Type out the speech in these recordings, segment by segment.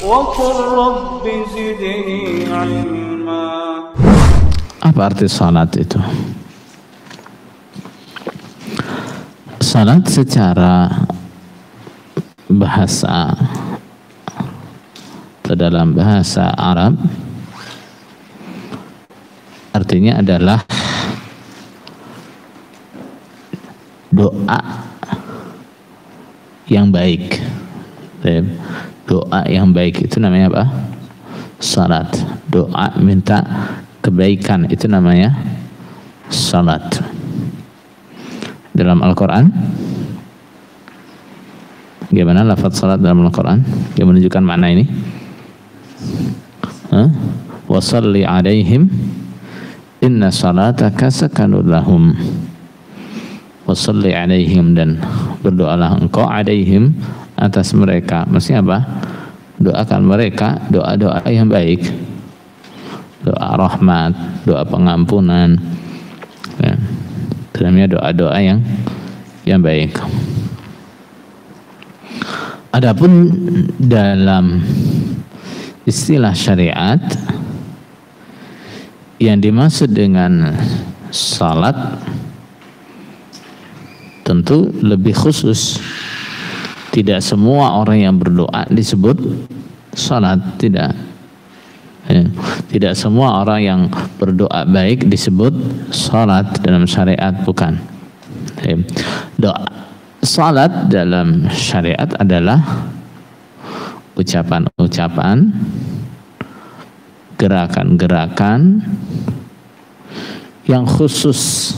وقل رب زدني علما. Apa arti salat itu? Salat secara bahasa atau dalam bahasa Arab artinya adalah doa yang baik. Doa yang baik itu namanya apa? Salat. Doa minta kebaikan itu namanya salat. Dalam Al-Quran, bagaimana lafaz salat dalam Al-Quran yang menunjukkan makna ini? Wa shalli alaihim inna salataka sakanun lahum. Wa shalli alaihim, dan berdoalah engkau alaihim atas mereka. Maksudnya apa? Doakan mereka doa-doa yang baik, doa rahmat, doa pengampunan, ya. Namanya doa-doa yang baik. Adapun dalam istilah syariat yang dimaksud dengan salat tentu lebih khusus. Tidak semua orang yang berdoa disebut salat, tidak. Tidak semua orang yang berdoa baik disebut salat dalam syariat, bukan. Doa salat dalam syariat adalah ucapan-ucapan, gerakan-gerakan yang khusus,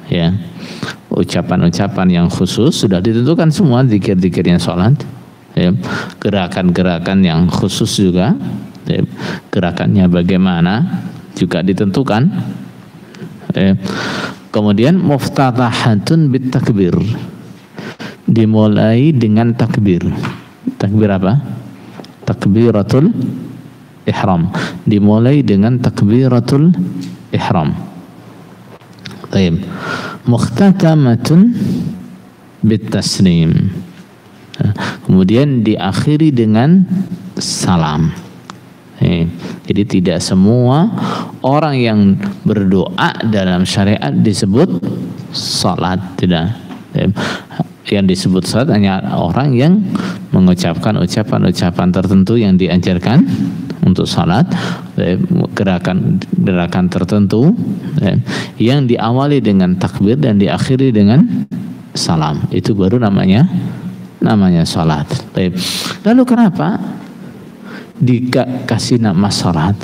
ya. Ucapan-ucapan yang khusus sudah ditentukan semua, zikir-zikirnya salat, ya. Gerakan-gerakan yang khusus juga, ya. Gerakannya bagaimana juga ditentukan, ya. Kemudian muftatahatun bit takbir, dimulai dengan takbir. Takbir apa? Takbiratul ihram, dimulai dengan takbiratul ihram. Baik. Mukhtatamatun bitaslim, kemudian diakhiri dengan salam. Jadi tidak semua orang yang berdoa dalam syariat disebut salat, tidak. Yang disebut salat hanya orang yang mengucapkan ucapan-ucapan tertentu yang diajarkan untuk salat, gerakan tertentu yang diawali dengan takbir dan diakhiri dengan salam, itu baru namanya salat. Lalu kenapa dikasih nama salat?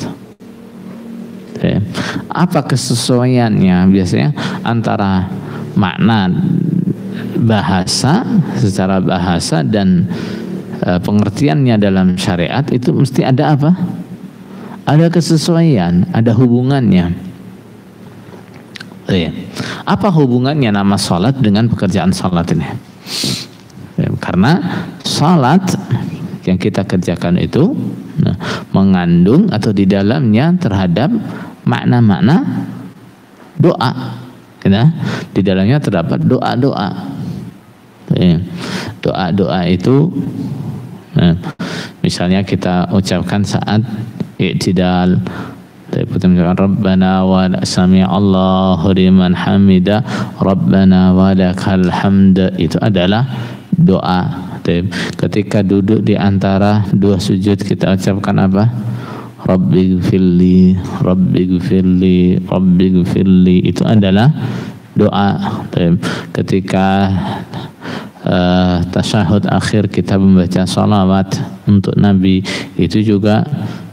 Apa kesesuaiannya biasanya antara makna bahasa, secara bahasa dan pengertiannya dalam syariat itu mesti ada apa? Ada kesesuaian, ada hubungannya. Apa hubungannya nama salat dengan pekerjaan salat ini? Karena salat yang kita kerjakan itu mengandung atau di dalamnya terhadap makna-makna doa. Di dalamnya terdapat doa-doa. Doa-doa itu misalnya kita ucapkan saat i'tidal, Rabbana wa sami Allahu liman hamida Rabbana wa lakal hamd, itu adalah doa. Ketika duduk di antara dua sujud kita ucapkan apa? Rabbighfirli, Rabbighfirli, Rabbighfirli, itu adalah doa. Ketika tasyahud akhir kita membaca salawat untuk Nabi, itu juga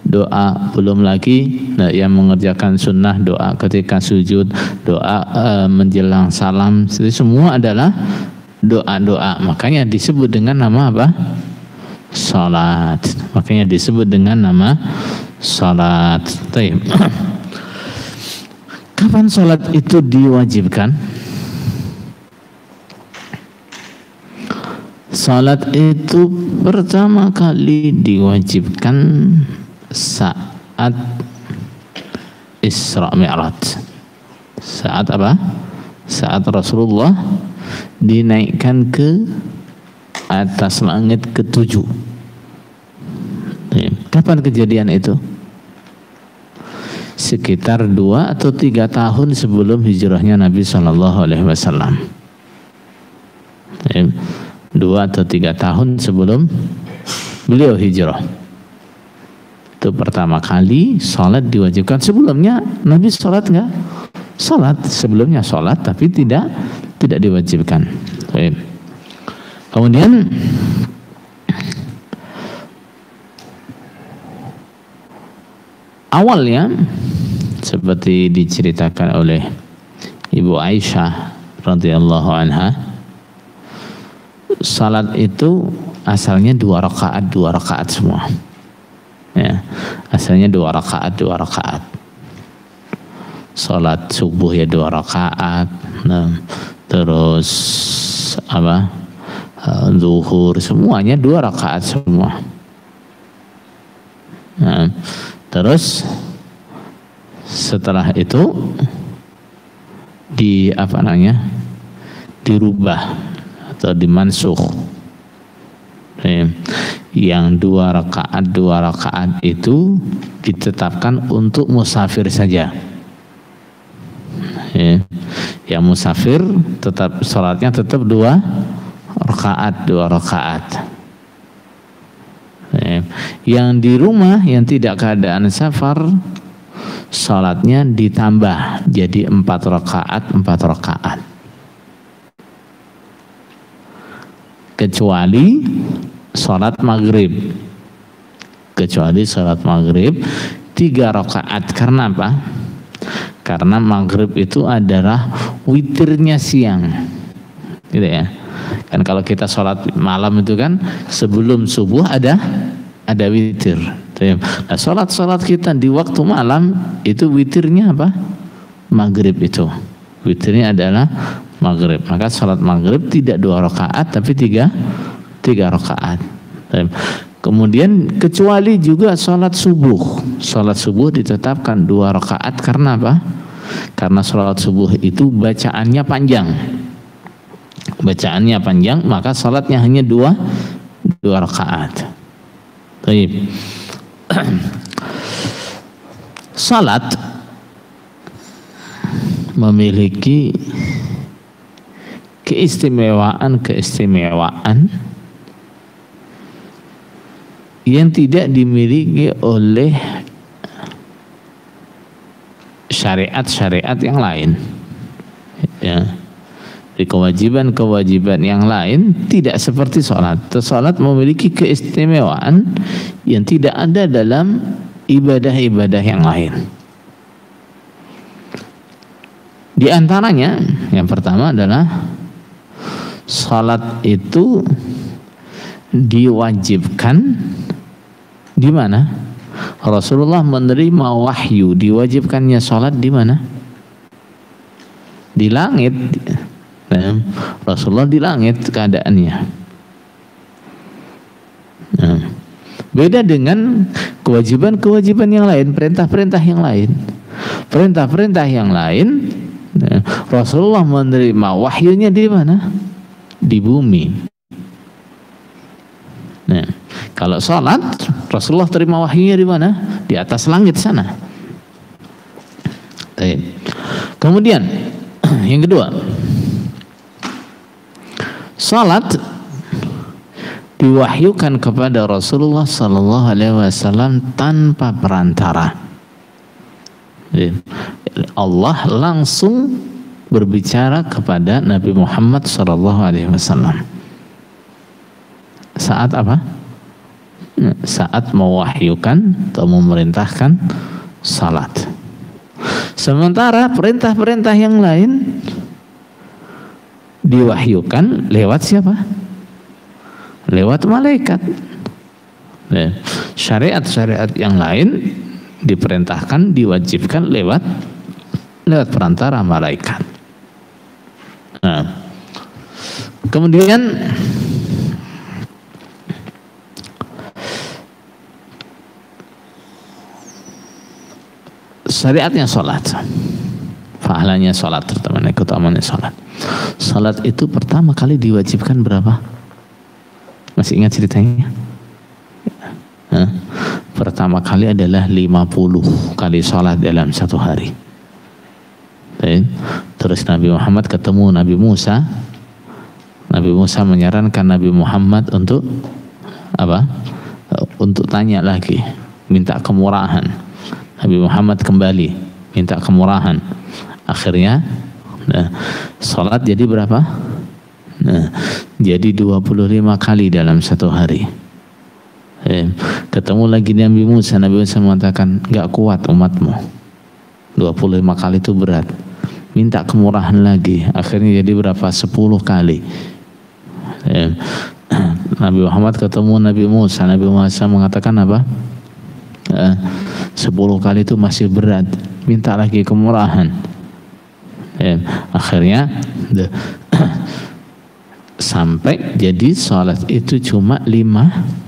doa. Belum lagi yang mengerjakan sunnah, doa ketika sujud, doa menjelang salam, itu semua adalah doa-doa. Makanya disebut dengan nama apa? Salat. Makanya disebut dengan nama salat. Kapan salat itu diwajibkan? Salat itu pertama kali diwajibkan saat Isra Mi'raj. Saat apa? Saat Rasulullah dinaikkan ke atas langit ke-7. Kapan kejadian itu? Sekitar 2 atau 3 tahun sebelum hijrahnya Nabi SAW. 2 atau 3 tahun sebelum beliau hijrah. Itu pertama kali sholat diwajibkan. Sebelumnya Nabi sholat enggak? Sholat, sebelumnya sholat tapi tidak diwajibkan. Kemudian awalnya seperti diceritakan oleh Ibu Aisyah radhiyallahu anha, salat itu asalnya 2 rakaat semua. Ya, asalnya 2 rakaat. Salat subuh ya 2 rakaat. Nah, terus zuhur semuanya 2 rakaat semua. Nah, terus setelah itu dirubah atau dimansukh. Yang 2 rakaat itu ditetapkan untuk musafir saja. Yang musafir tetap salatnya tetap 2 rakaat. Yang di rumah yang tidak keadaan safar, salatnya ditambah jadi 4 rakaat. Kecuali salat maghrib. 3 rakaat. Karena apa? Karena maghrib itu adalah witirnya siang, gitu ya. Kan kalau kita sholat malam itu kan sebelum subuh ada witir. Nah, sholat kita di waktu malam itu witirnya apa? Maghrib itu. Witirnya adalah maghrib. Maka sholat maghrib tidak 2 rakaat tapi 3 rakaat. Kemudian kecuali juga sholat subuh. Sholat subuh ditetapkan 2 rakaat karena apa? Karena sholat subuh itu bacaannya panjang. Maka sholatnya hanya 2 rakaat. Baik. Salat memiliki keistimewaan yang tidak dimiliki oleh syariat-syariat yang lain. Ya. Di kewajiban yang lain tidak seperti sholat. Sholat memiliki keistimewaan yang tidak ada dalam ibadah-ibadah yang lain. Di antaranya yang pertama adalah sholat itu diwajibkan di mana? Rasulullah menerima wahyu, diwajibkannya sholat di mana? Di langit. Nah, Rasulullah di langit keadaannya. Nah, beda dengan kewajiban yang lain, perintah-perintah yang lain. Perintah-perintah yang lain, nah, Rasulullah menerima wahyunya di mana? Di bumi. Nah, kalau sholat, Rasulullah terima wahyunya di mana? Di atas langit sana. Kemudian yang kedua, salat diwahyukan kepada Rasulullah sallallahu alaihi wasallam tanpa perantara. Allah langsung berbicara kepada Nabi Muhammad sallallahu alaihi wasallam. Saat apa? Saat mewahyukan atau memerintahkan salat. Sementara perintah-perintah yang lain diwahyukan lewat siapa? Lewat malaikat. Syariat-syariat yang lain diperintahkan, diwajibkan lewat perantara malaikat. Nah, kemudian syariatnya sholat, pahalanya sholat, terutama keutamanya sholat. Sholat itu pertama kali diwajibkan berapa? Masih ingat ceritanya? pertama kali adalah 50 kali sholat dalam satu hari. Terus Nabi Muhammad ketemu Nabi Musa. Nabi Musa menyarankan Nabi Muhammad untuk apa? Untuk tanya lagi, minta kemurahan. Nabi Muhammad kembali minta kemurahan. Akhirnya sholat jadi berapa? Jadi 25 kali dalam satu hari. Ketemu lagi Nabi Musa mengatakan, gak kuat umatmu, 25 kali itu berat, minta kemurahan lagi. Akhirnya jadi berapa? 10 kali. Nabi Muhammad ketemu Nabi Musa mengatakan apa? 10 kali itu masih berat, minta lagi kemurahan. Akhirnya sampai jadi sholat itu cuma 5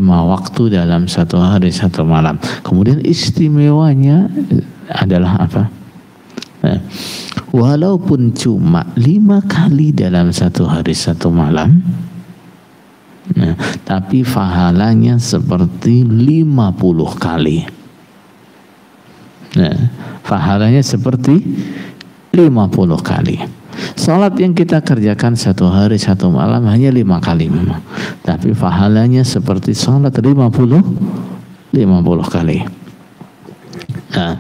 waktu dalam satu hari satu malam. Kemudian istimewanya adalah apa? Walaupun cuma 5 kali dalam satu hari satu malam, tapi pahalanya seperti 50 kali. Pahalanya seperti 50 kali. Salat yang kita kerjakan satu hari satu malam hanya 5 kali memang, tapi pahalanya seperti salat 50 kali. Nah,